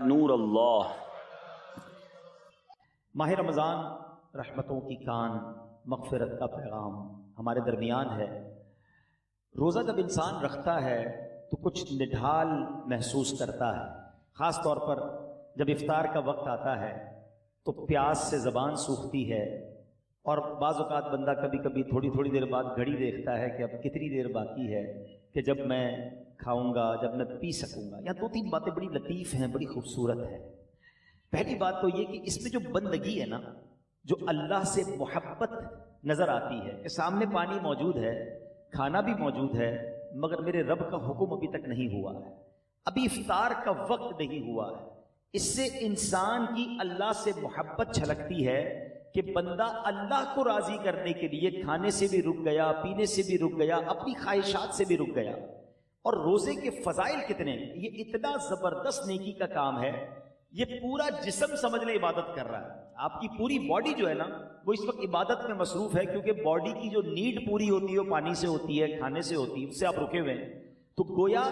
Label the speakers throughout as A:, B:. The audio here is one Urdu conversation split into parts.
A: نور اللہ۔
B: ماہ رمضان رحمتوں کی کان، مغفرت کا پیغام ہمارے درمیان ہے۔ روزہ جب انسان رکھتا ہے تو کچھ نڈھال محسوس کرتا ہے، خاص طور پر جب افطار کا وقت آتا ہے تو پیاس سے زبان سوکھتی ہے، اور بعض اوقات بندہ کبھی کبھی تھوڑی دیر بعد گھڑی دیکھتا ہے کہ اب کتنی دیر باقی ہے کہ جب میں کھاؤں گا، جب میں پی سکوں گا۔ یہاں دو تین باتیں بڑی لطیف ہیں، بڑی خوبصورت ہیں۔ پہلی بات تو یہ کہ اس میں جو بندگی ہے نا، جو اللہ سے محبت نظر آتی ہے کہ سامنے پانی موجود ہے، کھانا بھی موجود ہے، مگر میرے رب کا حکم ابھی تک نہیں ہوا ہے، ابھی افطار کا وقت نہیں ہوا ہے۔ اس سے انسان کی اللہ سے محبت چھلکتی ہے کہ بندہ اللہ کو راضی کرنے کے لیے کھانے سے بھی رک گیا، پینے سے بھی رک گیا، اپنی خواہشات سے بھی رک گیا۔ اور روزے کے فضائل کتنے ہیں، یہ اتنا زبردست نیکی کا کام ہے۔ یہ پورا جسم سمجھ لے عبادت کر رہا ہے، آپ کی پوری باڈی جو ہے نا وہ اس وقت عبادت میں مصروف ہے، کیونکہ باڈی کی جو نیڈ پوری ہوتی ہے وہ پانی سے ہوتی ہے، کھانے سے ہوتی ہے، اس سے آپ رکے ہوئے ہیں۔ تو گویا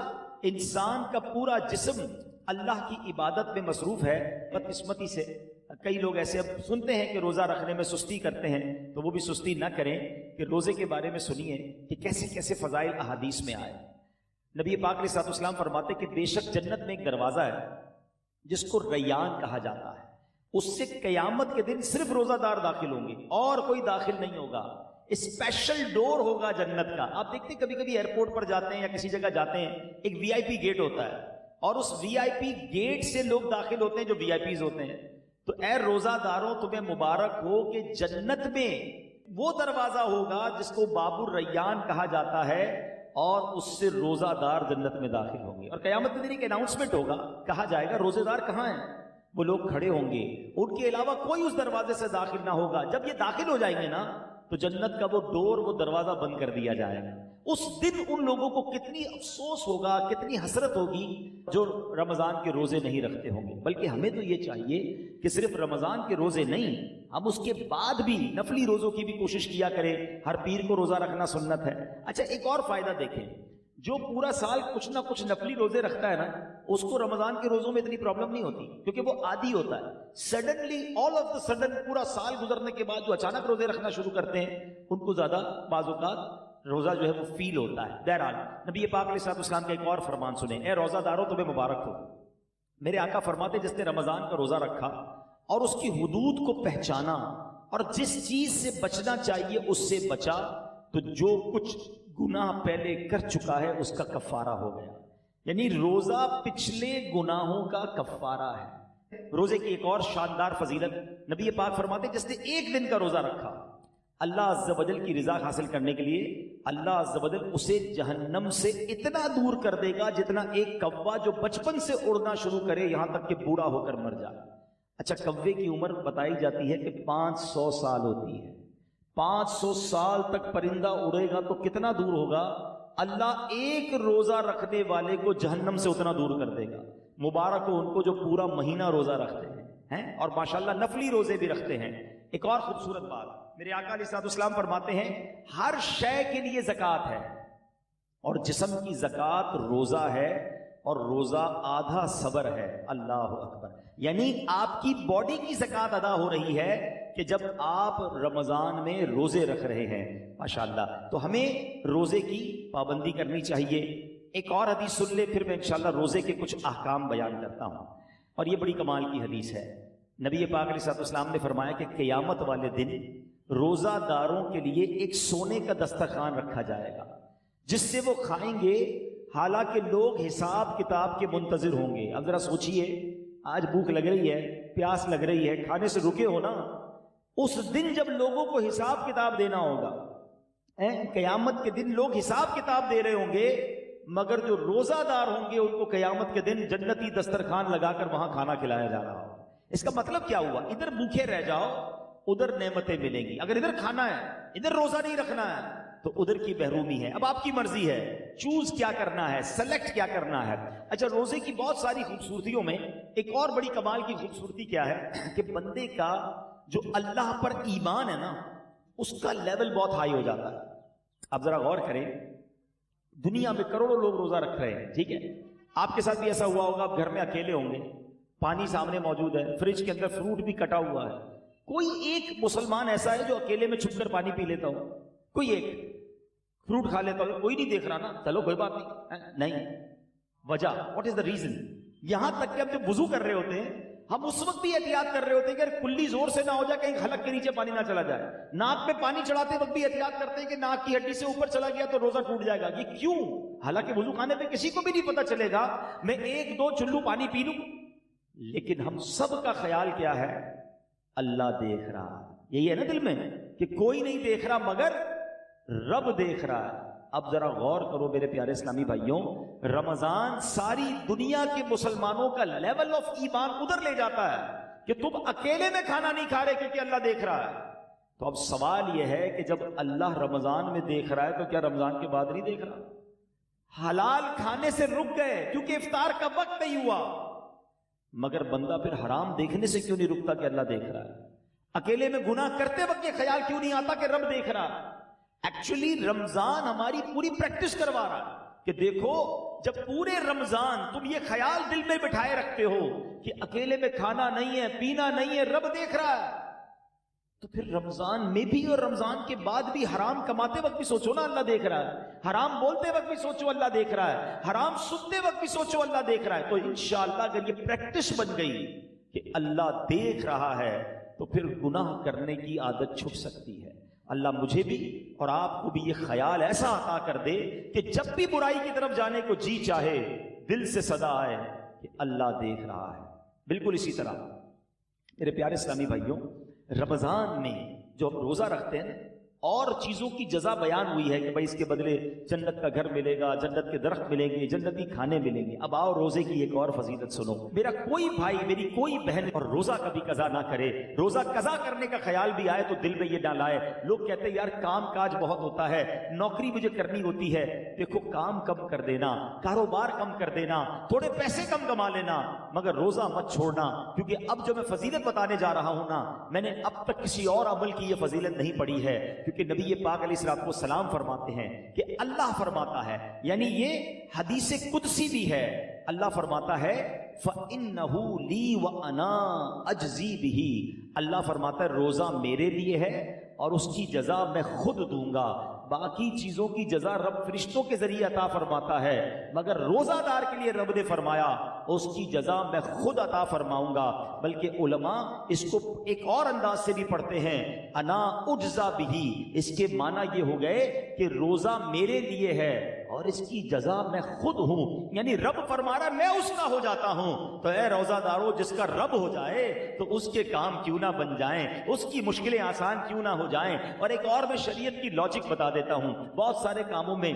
B: انسان کا پورا جسم اللہ کی عبادت میں مصروف ہے۔ بدقسمتی سے کئی لوگ ایسے اب سنتے ہیں کہ روزہ رکھنے میں سستی کرتے ہیں، تو وہ بھی سستی نہ کریں کہ روزے کے بارے میں سنیے کہ کیسے کیسے فضائل احادیث میں آئے۔ نبی پاک علیہ الصلوۃ والسلام فرماتے کہ بے شک جنت میں ایک دروازہ ہے جس کو ریان کہا جاتا ہے، اس سے قیامت کے دن صرف روزہ دار داخل ہوں گے اور کوئی داخل نہیں ہوگا۔ اسپیشل ڈور ہوگا جنت کا۔ آپ دیکھتے ہیں کبھی کبھی ایئرپورٹ پر جاتے ہیں یا کسی جگہ جاتے ہیں، ایک وی آئی پی گیٹ ہوتا ہے، اور اس وی آئی پی گیٹ سے لوگ داخل ہوتے ہیں جو وی آئی پیز ہوتے ہیں۔ تو اے روزہ داروں، تمہیں مبارک ہو کہ جنت میں وہ دروازہ ہوگا جس کو باب الریان کہا جاتا ہے، اور اس سے روزہ دار جنت میں داخل ہوں گے۔ اور قیامت کے دن ایک اناؤنسمنٹ ہوگا، کہا جائے گا روزے دار کہاں ہیں؟ وہ لوگ کھڑے ہوں گے، ان کے علاوہ کوئی اس دروازے سے داخل نہ ہوگا۔ جب یہ داخل ہو جائیں گے نا تو جنت کا وہ ڈور، وہ دروازہ بند کر دیا جائے گا۔ اس دن ان لوگوں کو کتنی افسوس ہوگا، کتنی حسرت ہوگی جو رمضان کے روزے نہیں رکھتے ہوں گے۔ بلکہ ہمیں تو یہ چاہیے کہ صرف رمضان کے روزے نہیں، ہم اس کے بعد بھی نفلی روزوں کی بھی کوشش کیا کریں۔ ہر پیر کو روزہ رکھنا سنت ہے۔ اچھا، ایک اور فائدہ دیکھیں، جو پورا سال کچھ نہ کچھ نفلی روزے رکھتا ہے نا، اس کو رمضان کے روزوں میں اتنی پرابلم نہیں ہوتی، کیونکہ وہ عادی ہوتا ہے۔ Suddenly all of the sudden پورا سال گزرنے کے بعد جو اچانک روزے رکھنا شروع کرتے ہیں، ان کو زیادہ بعض اوقات روزہ جو ہے وہ فیل ہوتا ہے۔ بہرحال نبی پاک علیہ الصلوۃ والسلام کا ایک اور فرمان سنیں، اے روزہ داروں تمہیں مبارک ہو۔ میرے آقا فرماتے جس نے رمضان کا روزہ رکھا اور اس کی حدود کو پہچانا اور جس چیز سے بچنا چاہیے اس سے بچا، تو جو کچھ گناہ پہلے کر چکا ہے اس کا کفارہ ہو گیا۔ یعنی روزہ پچھلے گناہوں کا کفارہ ہے۔ روزے کی ایک اور شاندار فضیلت، نبی پاک فرماتے جس نے ایک دن کا روزہ رکھا، اللہ عز و جل کی رضا حاصل کرنے کے لیے اللہ عز و جل اسے جہنم سے اتنا دور کر دے گا جتنا ایک کوا جو بچپن سے اڑنا شروع کرے یہاں تک کہ بوڑھا ہو کر مر جائے۔ اچھا، کوے کی عمر بتائی جاتی ہے کہ 500 سال ہوتی ہے۔ 500 سال تک پرندہ اڑے گا تو کتنا دور ہوگا؟ اللہ ایک روزہ رکھنے والے کو جہنم سے اتنا دور کر دے گا۔ مبارک ہو ان کو جو پورا مہینہ روزہ رکھتے ہیں اور ماشاءاللہ نفلی روزے بھی رکھتے ہیں۔ ایک اور خوبصورت بات، میرے آقا علیہ الصلوۃ والسلام فرماتے ہیں ہر شے کے لیے زکوٰۃ ہے، اور جسم کی زکوٰۃ روزہ ہے، اور روزہ آدھا صبر ہے۔ اللہ اکبر! یعنی آپ کی باڈی کی زکوٰۃ ادا ہو رہی ہے کہ جب آپ رمضان میں روزے رکھ رہے ہیں۔ ماشاءاللہ، تو ہمیں روزے کی پابندی کرنی چاہیے۔ ایک اور حدیث سن لے، پھر میں انشاءاللہ روزے کے کچھ احکام بیان کرتا ہوں، اور یہ بڑی کمال کی حدیث ہے۔ نبی پاک علیہ الصلوۃ والسلام نے فرمایا کہ قیامت والے دن روزہ داروں کے لیے ایک سونے کا دسترخوان رکھا جائے گا جس سے وہ کھائیں گے، حالانکہ لوگ حساب کتاب کے منتظر ہوں گے۔ اب ذرا سوچئے، آج بھوک لگ رہی ہے، پیاس لگ رہی ہے، کھانے سے رکے ہو نا، اس دن جب لوگوں کو حساب کتاب دینا ہوگا، قیامت کے دن لوگ حساب کتاب دے رہے ہوں گے، مگر جو روزہ دار ہوں گے ان کو قیامت کے دن جنتی دسترخوان لگا کر وہاں کھانا کھلایا جا رہا ہوگا۔ اس کا مطلب کیا ہوا؟ ادھر بھوکے رہ جاؤ، ادھر نعمتیں ملیں گی۔ اگر ادھر کھانا ہے، ادھر روزہ نہیں رکھنا ہے، تو ادھر کی محرومی ہے۔ اب آپ کی مرضی ہے، چوز کیا کرنا ہے، سلیکٹ کیا کرنا ہے۔ اچھا، روزے کی بہت ساری خوبصورتیوں میں ایک اور بڑی کمال کی خوبصورتی کیا ہے کہ بندے کا جو اللہ پر ایمان ہے نا، اس کا لیول بہت ہائی ہو جاتا ہے۔ اب ذرا غور کریں، دنیا میں کروڑوں لوگ روزہ رکھ رہے ہیں، ٹھیک ہے، آپ کے ساتھ بھی ایسا ہوا ہوگا، آپ گھر میں اکیلے ہوں گے، پانی سامنے موجود ہے، فریج کے اندر فروٹ بھی کٹا ہوا ہے. کوئی ایک مسلمان ایسا ہے جو اکیلے میں چھپ کر پانی پی لیتا ہو؟ کوئی ایک فروٹ کھا لیتا ہو؟ کوئی نہیں دیکھ رہا نا، چلو کوئی بات نہیں. وجہ واٹ از دا ریزن؟ یہاں تک کہ ہم جب وضو کر رہے ہوتے ہیں ہم اس وقت بھی احتیاط کر رہے ہوتے ہیں کہ کلی زور سے نہ ہو جائے، کہیں حلق کے نیچے پانی نہ چلا جائے. ناک میں پانی چڑھاتے وقت بھی احتیاط کرتے ہیں کہ ناک کی ہڈی سے اوپر چلا گیا تو روزہ ٹوٹ جائے گا. یہ کیوں؟ حالانکہ وضو خانے پہ کسی کو بھی نہیں پتا چلے گا میں 1-2 چلو پانی پی لوں، لیکن ہم سب کا خیال کیا ہے؟ اللہ دیکھ رہا. یہی ہے نا دل میں کہ کوئی نہیں دیکھ رہا مگر رب دیکھ رہا ہے. اب ذرا غور کرو میرے پیارے اسلامی بھائیوں، رمضان ساری دنیا کے مسلمانوں کا لیول آف ایمان ادھر لے جاتا ہے کہ تم اکیلے میں کھانا نہیں کھا رہے کیونکہ اللہ دیکھ رہا ہے. تو اب سوال یہ ہے کہ جب اللہ رمضان میں دیکھ رہا ہے تو کیا رمضان کے بعد نہیں دیکھ رہا؟ حلال کھانے سے رک گئے کیونکہ افطار کا وقت نہیں ہوا، مگر بندہ پھر حرام دیکھنے سے کیوں نہیں رکتا کہ اللہ دیکھ رہا ہے؟ اکیلے میں گناہ کرتے وقت یہ خیال کیوں نہیں آتا کہ رب دیکھ رہا ہے؟ ایکچولی رمضان ہماری پوری پریکٹس کروا رہا ہے کہ دیکھو جب پورے رمضان تم یہ خیال دل میں بٹھائے رکھتے ہو کہ اکیلے میں کھانا نہیں ہے، پینا نہیں ہے، رب دیکھ رہا ہے، تو پھر رمضان میں بھی اور رمضان کے بعد بھی حرام کماتے وقت بھی سوچو نا اللہ دیکھ رہا ہے، حرام بولتے وقت بھی سوچو اللہ دیکھ رہا ہے، حرام سنتے وقت بھی سوچو اللہ دیکھ رہا ہے. تو انشاءاللہ اگر یہ پریکٹس بن گئی کہ اللہ دیکھ رہا ہے تو پھر گناہ کرنے کی عادت چھپ سکتی ہے. اللہ مجھے بھی اور آپ کو بھی یہ خیال ایسا عطا کر دے کہ جب بھی برائی کی طرف جانے کو جی چاہے دل سے صدا آئے کہ اللہ دیکھ رہا ہے. بالکل اسی طرح میرے پیارے اسلامی بھائیوں، رمضان میں جو ہم روزہ رکھتے ہیں اور چیزوں کی جزا بیان ہوئی ہے کہ بھائی اس کے بدلے جنت کا گھر ملے گا، جنت کے درخت ملیں گے، جنتی کھانے ملیں گے. اب آؤ روزے کی ایک اور فضیلت سنو. میرا کوئی بھائی، میری کوئی بہن اور روزہ کبھی قضا نہ کرے. روزہ قضا کرنے کا خیال بھی آئے تو دل میں یہ نہ لائے. لوگ کہتے ہیں یار کام کاج بہت ہوتا ہے، نوکری مجھے کرنی ہوتی ہے. دیکھو کام کم کر دینا، کاروبار کم کر دینا، تھوڑے پیسے کم کما لینا، مگر روزہ مت چھوڑنا. کیونکہ اب جو میں فضیلت بتانے جا رہا ہوں نا، میں نے اب تک کسی اور عمل کی یہ فضیلت نہیں پڑھی ہے. کیونکہ نبی پاک علیہ الصلوۃ والسلام فرماتے ہیں کہ اللہ فرماتا ہے، یعنی یہ حدیث قدسی بھی ہے، اللہ فرماتا ہے فَإِنَّهُ لِي وَأَنَا أَجْزِي بِهِ. اللہ فرماتا ہے روزہ میرے لیے ہے اور اس کی جزا میں خود دوں گا. باقی چیزوں کی جزا رب فرشتوں کے ذریعے عطا فرماتا ہے، مگر روزہ دار کے لیے رب نے فرمایا اس کی جزا میں خود عطا فرماؤں گا. بلکہ علماء اس کو ایک اور انداز سے بھی پڑھتے ہیں، انا اجزا بہی. اس کے معنی یہ ہو گئے کہ روزہ میرے لیے ہے اور اس کی جزا میں خود ہوں. یعنی رب فرما رہا میں اس کا ہو جاتا ہوں. تو اے روزہ دارو، جس کا رب ہو جائے تو اس کے کام کیوں نہ بن جائیں، اس کی مشکلیں آسان کیوں نہ ہو جائیں. اور ایک اور میں شریعت کی لاجک بتا دیتا ہوں. بہت سارے کاموں میں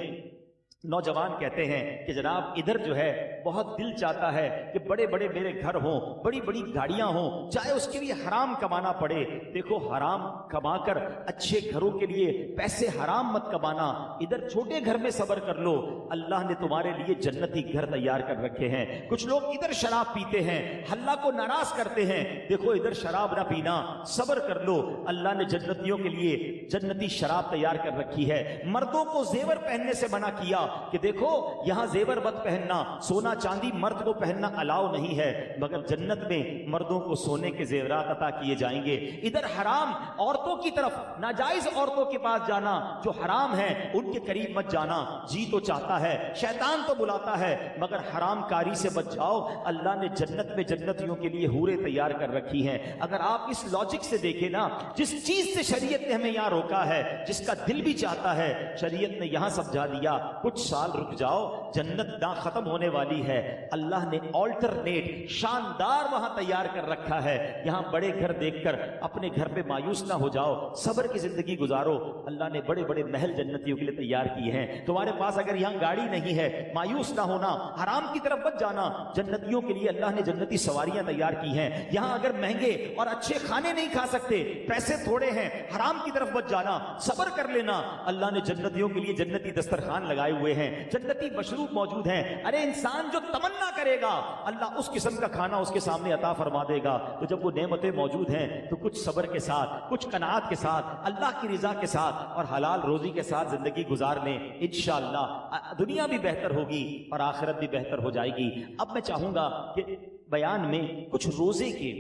B: نوجوان کہتے ہیں کہ جناب ادھر جو ہے بہت دل چاہتا ہے کہ بڑے بڑے میرے گھر ہوں، بڑی بڑی گاڑیاں ہوں، چاہے اس کے لیے حرام کمانا پڑے. دیکھو حرام کما کر اچھے گھروں کے لیے پیسے حرام مت کمانا، ادھر چھوٹے گھر میں صبر کر لو، اللہ نے تمہارے لیے جنتی گھر تیار کر رکھے ہیں. کچھ لوگ ادھر شراب پیتے ہیں، اللہ کو ناراض کرتے ہیں، دیکھو ادھر شراب نہ پینا، صبر کر لو، اللہ نے جنتیوں کے لیے جنتی شراب تیار کر رکھی ہے. مردوں کو زیور پہننے سے منع کیا کہ دیکھو یہاں زیور مت پہننا، سونا چاندی مرد کو پہننا الاؤ نہیں ہے، مگر جنت میں مردوں کو سونے کے زیورات عطا کیے جائیں گے. ادھر حرام عورتوں کی طرف، ناجائز عورتوں کے پاس جانا جو حرام ہے ان کے قریب مت جانا. جی تو چاہتا ہے، شیطان تو بلاتا ہے، مگر حرام کاری سے بچ جاؤ. اللہ نے جنت میں جنتیوں کے لیے حوریں تیار کر رکھی ہیں. اگر آپ اس لاجک سے دیکھیں نا، جس چیز سے شریعت نے ہمیں یہاں روکا ہے، جس کا دل بھی چاہتا ہے، شریعت نے یہاں سمجھا دیا کچھ سال رک جاؤ، جنت نہ ختم ہونے والی ہے. اللہ نے آلٹرنیٹ شاندار وہاں تیار کر رکھا ہے. یہاں بڑے گھر دیکھ کر اپنے گھر پہ مایوس نہ ہو جاؤ، صبر کی زندگی گزارو. اللہ نے بڑے بڑے محل جنتیوں کے لیے تیار کیے ہیں. تمہارے پاس اگر یہاں گاڑی نہیں ہے، مایوس نہ ہونا، حرام کی طرف مت جانا. جنتیوں کے لیے اللہ نے جنتی سواریاں تیار کی ہیں. یہاں اگر مہنگے اور اچھے کھانے نہیں کھا سکتے، پیسے تھوڑے ہیں، حرام کی طرف مت جانا، صبر کر لینا. اللہ نے جنتیوں کے لیے جنتی دسترخوان لگائے ہوئے ہیں، جنتی مشروب موجود ہیں. ارے انسان جو تمنا کرے گا اللہ اس قسم کا کھانا اس کے سامنے عطا فرما دے گا. تو جب وہ نعمتیں موجود ہیں تو کچھ صبر کے ساتھ، کچھ قناعت کے ساتھ، اللہ کی رضا کے ساتھ اور حلال روزی کے ساتھ زندگی گزار لیں. انشاءاللہ دنیا بھی بہتر ہوگی اور آخرت بھی بہتر ہو جائے گی. اب میں چاہوں گا کہ بیان میں کچھ روزے کے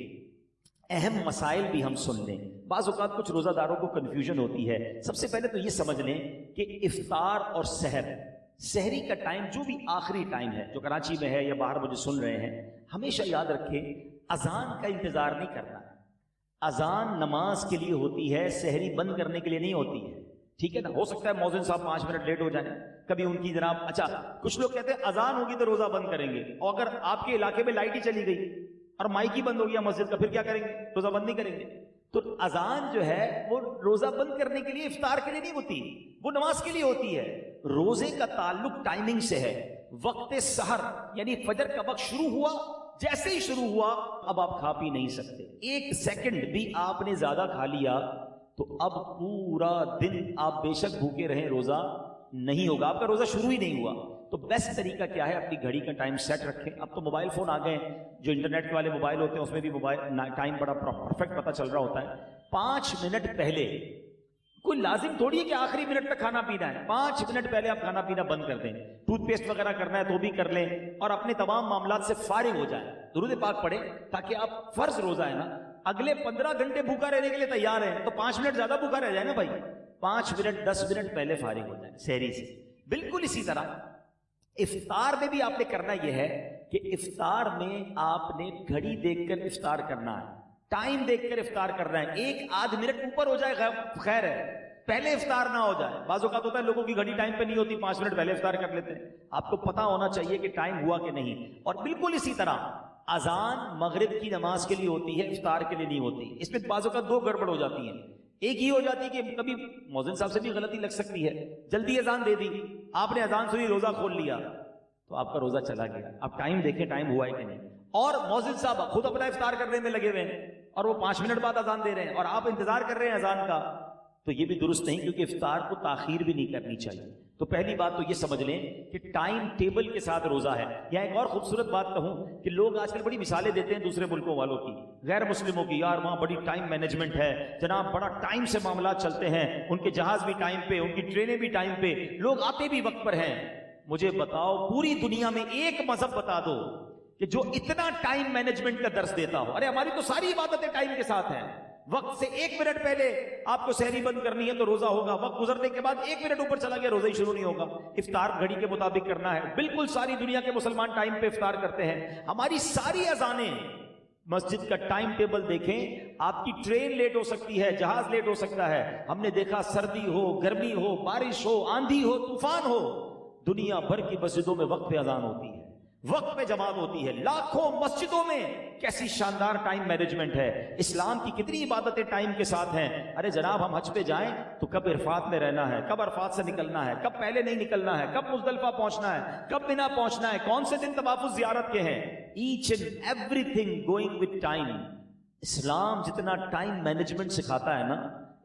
B: اہم مسائل بھی ہم سن لیں. بعض اوقات کچھ روزہ داروں کو کنفیوژن ہوتی ہے. سب سے پہلے تو یہ سمجھ لیں کہ افطار اور سحری کا ٹائم جو بھی آخری ٹائم ہے, جو کراچی میں ہے یا باہر مجھے سن رہے ہیں, ہمیشہ یاد رکھیں اذان کا انتظار نہیں کرنا ہے. اذان نماز کے لیے ہوتی ہے, سحری بند کرنے کے لیے نہیں ہوتی ہے. ٹھیک ہے نا, ہو سکتا ہے مؤذن صاحب 5 منٹ لیٹ ہو جائیں, کبھی ان کی جناب. اچھا, کچھ لوگ کہتے ہیں اذان ہوگی تو روزہ بند کریں گے, اور اگر آپ کے علاقے میں لائٹ ہی چلی گئی اور مائک ہی بند ہو گیا مسجد کا, پھر کیا کریں گے؟ روزہ بند نہیں کریں گے. تو اذان جو ہے وہ روزہ بند کرنے کے لیے, افطار کے لیے نہیں ہوتی, وہ نماز کے لیے ہوتی ہے. روزے کا تعلق ٹائمنگ سے ہے. وقت سحر یعنی فجر کا وقت شروع ہوا, جیسے ہی شروع ہوا اب آپ کھا پی نہیں سکتے. 1 سیکنڈ بھی آپ نے زیادہ کھا لیا تو اب پورا دن آپ بے شک بھوکے رہیں, روزہ نہیں ہوگا, آپ کا روزہ شروع ہی نہیں ہوا. تو بیسٹ طریقہ کیا ہے, اپنی گھڑی کا ٹائم سیٹ رکھیں. اب تو موبائل فون آ گئے, جو انٹرنیٹ والے موبائل ہوتے ہیں اس میں بھی موبائل ٹائم بڑا پرفیکٹ پتہ چل رہا ہوتا ہے. 5 منٹ پہلے, کوئی لازم تھوڑی ہے کہ آخری منٹ تک کھانا پینا ہے, 5 منٹ پہلے آپ کھانا پینا بند کر دیں. ٹوتھ پیسٹ وغیرہ کرنا ہے تو بھی کر لیں, اور اپنے تمام معاملات سے فارغ ہو جائیں. درود پاک پڑھیں تاکہ آپ, فرض روزہ ہے نا, اگلے 15 گھنٹے بھوکا رہنے کے لیے تیار ہیں, تو 5 منٹ زیادہ بھوکا رہ جائے نا بھائی. 5 منٹ 10 منٹ پہلے فارغ ہو جائیں سحری سے. بالکل اسی طرح افطار میں بھی آپ نے کرنا یہ ہے کہ افطار میں آپ نے گھڑی دیکھ کر افطار کرنا ہے, ٹائم دیکھ کر افطار کرنا ہے. 1-8 منٹ اوپر ہو جائے خیر ہے, پہلے افطار نہ ہو جائے. بعض اوقات ہوتا ہے لوگوں کی گھڑی ٹائم پہ نہیں ہوتی, 5 منٹ پہلے افطار کر لیتے ہیں. آپ کو پتا ہونا چاہیے کہ ٹائم ہوا کہ نہیں. اور بالکل اسی طرح اذان مغرب کی نماز کے لیے ہوتی ہے, افطار کے لیے نہیں ہوتی. اس میں بعض اوقات 2 گڑبڑ ہو جاتی ہیں. ایک ہی ہو جاتی ہے کہ کبھی مؤذن صاحب سے بھی غلطی لگ سکتی ہے, جلدی اذان دے دی, آپ نے اذان سنی, روزہ کھول لیا, تو آپ کا روزہ چلا گیا. آپ ٹائم دیکھیں ٹائم ہوا ہے کہ نہیں. اور مؤذن صاحب خود اپنا افطار کرنے میں لگے ہوئے ہیں اور وہ 5 منٹ بعد اذان دے رہے ہیں اور آپ انتظار کر رہے ہیں اذان کا, تو یہ بھی درست نہیں, کیونکہ افطار کو تاخیر بھی نہیں کرنی چاہیے. تو پہلی بات تو یہ سمجھ لیں کہ ٹائم ٹیبل کے ساتھ روزہ ہے. یہاں ایک اور خوبصورت بات کہوں کہ لوگ آج کل بڑی مثالیں دیتے ہیں دوسرے ملکوں والوں کی, غیر مسلموں کی, یار وہاں بڑی ٹائم مینجمنٹ ہے جناب, بڑا ٹائم سے معاملات چلتے ہیں, ان کے جہاز بھی ٹائم پہ, ان کی ٹرینیں بھی ٹائم پہ, لوگ آتے بھی وقت پر ہیں. مجھے بتاؤ پوری دنیا میں ایک مذہب بتا دو کہ جو اتنا ٹائم مینجمنٹ کا درس دیتا ہو. ارے ہماری تو ساری عبادتیں ٹائم کے ساتھ ہیں. وقت سے 1 منٹ پہلے آپ کو سحری بند کرنی ہے تو روزہ ہوگا, وقت گزرنے کے بعد 1 منٹ اوپر چلا گیا روزہ ہی شروع نہیں ہوگا. افطار گھڑی کے مطابق کرنا ہے. بالکل ساری دنیا کے مسلمان ٹائم پہ افطار کرتے ہیں. ہماری ساری اذانیں, مسجد کا ٹائم ٹیبل دیکھیں, آپ کی ٹرین لیٹ ہو سکتی ہے, جہاز لیٹ ہو سکتا ہے. ہم نے دیکھا سردی ہو, گرمی ہو, بارش ہو, آندھی ہو, طوفان ہو, دنیا بھر کی مسجدوں میں وقت پہ اذان ہوتی ہے, وقت پہ جماعت ہوتی ہے. لاکھوں مسجدوں میں کیسی شاندار ٹائم مینجمنٹ ہے. اسلام کی کتنی عبادتیں ٹائم کے ساتھ ہیں. ارے جناب ہم حج پہ جائیں تو کب عرفات میں رہنا ہے, کب عرفات سے نکلنا ہے, کب پہلے نہیں نکلنا ہے, کب مزدلفہ پہنچنا ہے, کب مینا پہنچنا ہے, کون سے دن طواف زیارت کے ہیں. Each and everything going with time. Islam جتنا ٹائم مینجمنٹ سکھاتا ہے نا,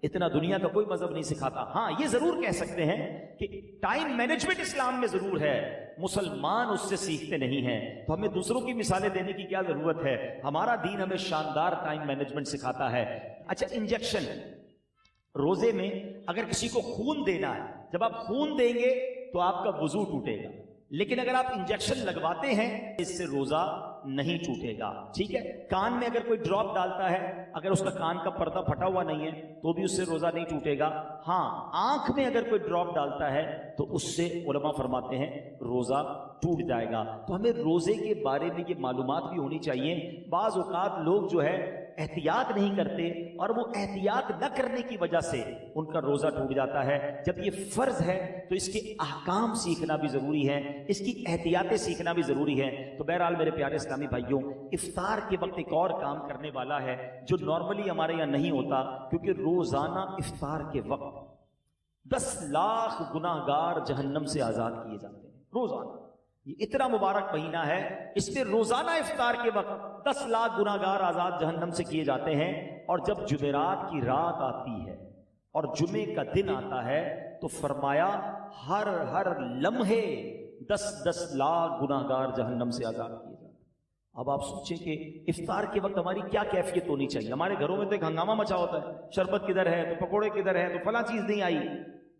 B: اتنا دنیا کا کوئی مذہب نہیں سکھاتا. ہاں یہ ضرور کہہ سکتے ہیں کہ ٹائم مینجمنٹ اسلام میں ضرور ہے, مسلمان اس سے سیکھتے نہیں ہیں. تو ہمیں دوسروں کی مثالیں دینے کی کیا ضرورت ہے, ہمارا دین ہمیں شاندار ٹائم مینجمنٹ سکھاتا ہے. اچھا, انجیکشن روزے میں اگر کسی کو خون دینا ہے, جب آپ خون دیں گے تو آپ کا وضو ٹوٹے گا, لیکن اگر آپ انجیکشن لگواتے ہیں اس سے روزہ نہیں ٹوٹے گا. ٹھیک ہے, کان میں اگر کوئی ڈراپ ڈالتا ہے, اگر اس کا کان کا پردہ پھٹا ہوا نہیں ہے تو بھی اس سے روزہ نہیں ٹوٹے گا. ہاں, آنکھ میں اگر کوئی ڈراپ ڈالتا ہے تو اس سے علماء فرماتے ہیں روزہ ٹوٹ جائے گا. تو ہمیں روزے کے بارے میں یہ معلومات بھی ہونی چاہیے. بعض اوقات لوگ جو ہے احتیاط نہیں کرتے اور وہ احتیاط نہ کرنے کی وجہ سے ان کا روزہ ٹوٹ جاتا ہے. جب یہ فرض ہے تو اس کے احکام سیکھنا بھی ضروری ہے, اس کی احتیاطیں سیکھنا بھی ضروری ہے. تو بہرحال میرے پیارے اسلامی بھائیوں, افطار کے وقت ایک اور کام کرنے والا ہے جو نارملی ہمارے یہاں نہیں ہوتا, کیونکہ روزانہ افطار کے وقت 10 لاکھ گناہگار جہنم سے آزاد کیے جاتے ہیں. روزانہ یہ اتنا مبارک مہینہ ہے, اس میں روزانہ افطار کے وقت 10 لاکھ گناہگار آزاد جہنم سے کیے جاتے ہیں. اور جب جمعرات کی رات آتی ہے اور جمعے کا دن آتا ہے تو فرمایا ہر لمحے 10 لاکھ گناہگار جہنم سے آزاد کیے جاتے ہیں. اب آپ سوچیں کہ افطار کے وقت ہماری کیا کیفیت ہونی چاہیے. ہمارے گھروں میں تو ایک ہنگامہ مچا ہوتا ہے, شربت کدھر ہے, تو پکوڑے کدھر ہے, تو فلاں چیز نہیں آئی.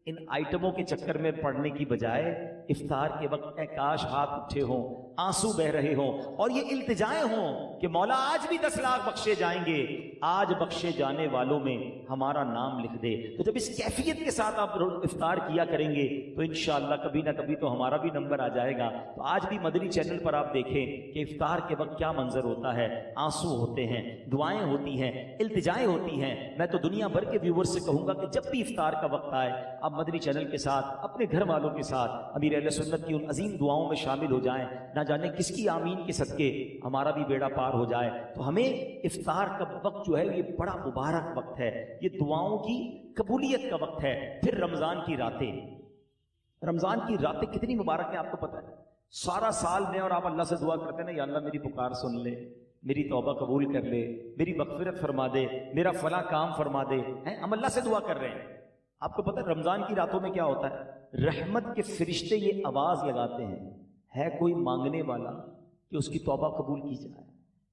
B: ان آئٹموں کے چکر میں پڑنے کی بجائے افطار کے وقت اے کاش ہاتھ اٹھے ہوں، آنسو بہ رہے ہوں اور یہ التجائیں ہوں کہ مولا آج بھی 10 لاکھ بخشے جائیں گے، آج بخشے جانے والوں میں ہمارا نام لکھ دے۔ تو جب اس کیفیت کے ساتھ آپ افطار کیا کریں گے تو انشاءاللہ کبھی نہ کبھی تو ہمارا بھی نمبر آ جائے گا۔ تو آج بھی مدنی چینل پر آپ دیکھیں کہ افطار کے وقت کیا منظر ہوتا ہے، آنسو ہوتے ہیں، دعائیں ہوتی ہیں، التجائیں ہوتی ہیں۔ میں تو دنیا بھر کے ویور سے کہوں گا کہ جب بھی افطار کا وقت آئے آپ مدنی چینل کے ساتھ اپنے گھر والوں کے ساتھ امیر اہل سنت کی ان عظیم دعاؤں میں شامل ہو جائیں، نہ جانے کس کی آمین کے صدقے ہمارا بھی بیڑا پار ہو جائے۔ تو ہمیں افطار کا وقت جو ہے یہ بڑا مبارک وقت ہے، یہ دعاؤں کی قبولیت کا وقت ہے۔ پھر رمضان کی راتیں، رمضان کی راتیں کتنی مبارک ہیں آپ کو پتہ ہے؟ سارا سال میں اور آپ اللہ سے دعا کرتے ہیں نا، یا اللہ میری پکار سن لے، میری توبہ قبول کر لے، میری مغفرت فرما دے، میرا فلاں کام فرما دے، ہم اللہ سے دعا کر رہے ہیں۔ آپ کو پتہ ہے رمضان کی راتوں میں کیا ہوتا ہے؟ رحمت کے فرشتے یہ آواز لگاتے ہیں، ہے کوئی مانگنے والا کہ اس کی توبہ قبول کی جائے،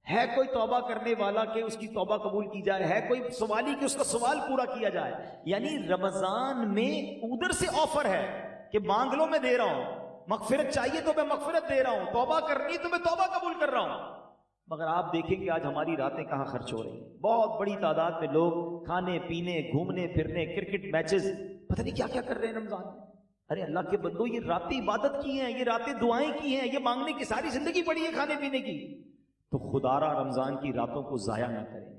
B: ہے کوئی توبہ کرنے والا کہ اس کی توبہ قبول کی جائے، ہے کوئی سوالی کہ اس کا سوال پورا کیا جائے۔ یعنی رمضان میں ادھر سے آفر ہے کہ مانگ لو میں دے رہا ہوں، مغفرت چاہیے تو میں مغفرت دے رہا ہوں، توبہ کرنی تو میں توبہ قبول کر رہا ہوں۔ مگر آپ دیکھیں کہ آج ہماری راتیں کہاں خرچ ہو رہی ہیں۔ بہت بڑی تعداد میں لوگ کھانے پینے، گھومنے پھرنے، کرکٹ میچز، پتہ نہیں کیا کیا کر رہے ہیں رمضان میں۔ ارے اللہ کے بندو، یہ راتیں عبادت کی ہیں، یہ راتیں دعائیں کی ہیں، یہ مانگنے کی ساری زندگی پڑی ہے کھانے پینے کی۔ تو خدارا رمضان کی راتوں کو ضائع نہ کریں۔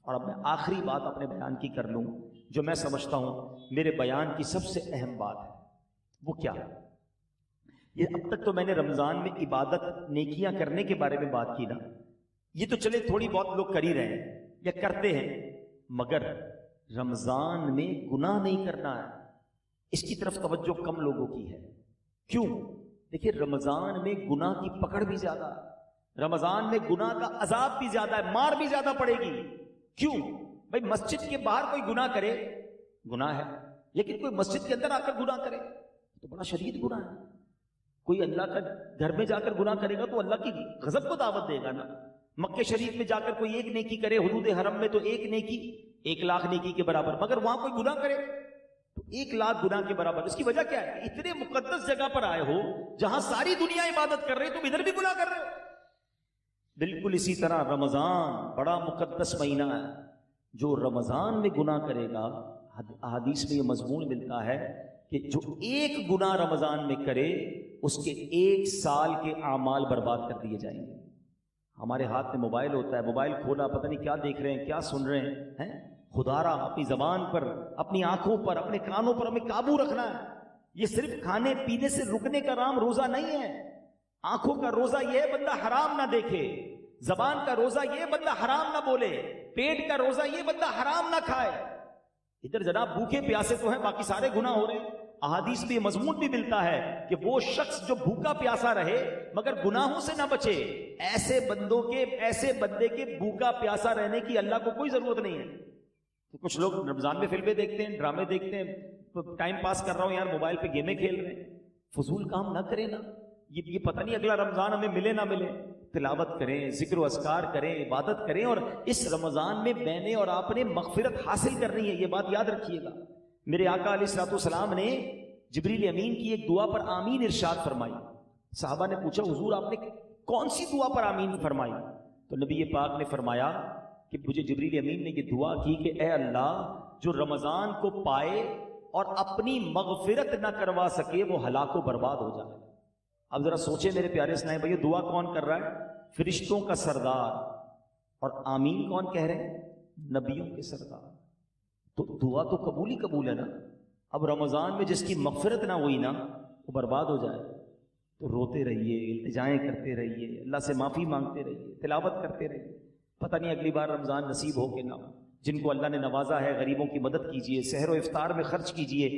B: اور اب میں آخری بات اپنے بیان کی کر لوں، جو میں سمجھتا ہوں میرے بیان کی سب سے اہم بات ہے۔ وہ کیا ہے؟ یہ اب تک تو میں نے رمضان میں عبادت نیکیاں کرنے کے بارے میں بات کی نا، یہ تو چلے تھوڑی بہت لوگ کر ہی رہے ہیں یا کرتے ہیں، مگر رمضان میں گناہ نہیں کرنا ہے، اس کی طرف توجہ کم لوگوں کی ہے۔ کیوں؟ دیکھیے رمضان میں گناہ کی پکڑ بھی زیادہ ہے، رمضان میں گناہ کا عذاب بھی زیادہ ہے، مار بھی زیادہ پڑے گی۔ کیوں؟ بھائی مسجد کے باہر کوئی گناہ کرے گناہ ہے، لیکن کوئی مسجد کے اندر آ کر گناہ کرے تو بڑا شدید گناہ ہے۔ کوئی اللہ کا گھر میں جا کر گناہ کرے گا تو اللہ کی غضب کو دعوت دے گا نا۔ مکہ شریف میں جا کر کوئی ایک نیکی کرے، حدود حرم میں تو ایک نیکی 1,00,000 نیکی کے برابر، مگر وہاں کوئی گناہ کرے تو 1,00,000 گناہ کے برابر۔ اس کی وجہ کیا ہے؟ اتنے مقدس جگہ پر آئے ہو جہاں ساری دنیا عبادت کر رہے، تم ادھر بھی گناہ کر رہے ہو۔ بالکل اسی طرح رمضان بڑا مقدس مہینہ ہے، جو رمضان میں گناہ کرے گا، احادیث میں یہ مضمون ملتا ہے کہ جو ایک گناہ رمضان میں کرے اس کے 1 سال کے اعمال برباد کر دیے جائیں گے۔ ہمارے ہاتھ میں موبائل ہوتا ہے، موبائل کھولا پتہ نہیں کیا دیکھ رہے ہیں، کیا سن رہے ہیں۔ خدارا اپنی زبان پر، اپنی آنکھوں پر، اپنے کانوں پر ہمیں قابو رکھنا ہے۔ یہ صرف کھانے پینے سے رکنے کا نام روزہ نہیں ہے۔ آنکھوں کا روزہ یہ بندہ حرام نہ دیکھے، زبان کا روزہ یہ بندہ حرام نہ بولے، پیٹ کا روزہ یہ بندہ حرام نہ کھائے۔ ادھر جناب بھوکے پیاسے تو ہیں، باقی سارے گناہ ہو رہے ہیں۔ احادیث میں یہ مضمون بھی ملتا ہے کہ وہ شخص جو بھوکا پیاسا رہے مگر گناہوں سے نہ بچے، ایسے بندے کے بھوکا پیاسا رہنے کی اللہ کو کوئی ضرورت نہیں ہے۔ تو کچھ لوگ رمضان میں فلمیں دیکھتے ہیں، ڈرامے دیکھتے ہیں، ٹائم پاس کر رہا ہوں یار، موبائل پہ گیمیں کھیل رہے ہیں۔ فضول کام نہ کریں نا، یہ پتہ نہیں اگلا رمضان ہمیں ملے نہ ملے۔ تلاوت کریں، ذکر و اذکار کریں، عبادت کریں، اور اس رمضان میں میں نے اور آپ نے مغفرت حاصل کرنی ہے، یہ بات یاد رکھیے گا۔ میرے آقا علیہ الصلوۃ والسلام نے جبریل امین کی ایک دعا پر آمین ارشاد فرمائی۔ صحابہ نے پوچھا حضور آپ نے کون سی دعا پر آمین فرمائی؟ تو نبی پاک نے فرمایا کہ مجھے جبریل امین نے یہ دعا کی کہ اے اللہ، جو رمضان کو پائے اور اپنی مغفرت نہ کروا سکے وہ ہلاک و برباد ہو جائے۔ اب ذرا سوچیں میرے پیارے اسلام بھائی، دعا کون کر رہا ہے؟ فرشتوں کا سردار، اور آمین کون کہہ رہے ہیں؟ نبیوں کے سردار۔ تو دعا تو قبول ہی قبول ہے نا۔ اب رمضان میں جس کی مغفرت نہ ہوئی نا، وہ برباد ہو جائے تو روتے رہیے، التجائیں کرتے رہیے، اللہ سے معافی مانگتے رہیے، تلاوت کرتے رہیے۔ پتہ نہیں اگلی بار رمضان نصیب ہو کہ نہ ہو۔ جن کو اللہ نے نوازا ہے غریبوں کی مدد کیجیے، سحر و افطار میں خرچ کیجیے۔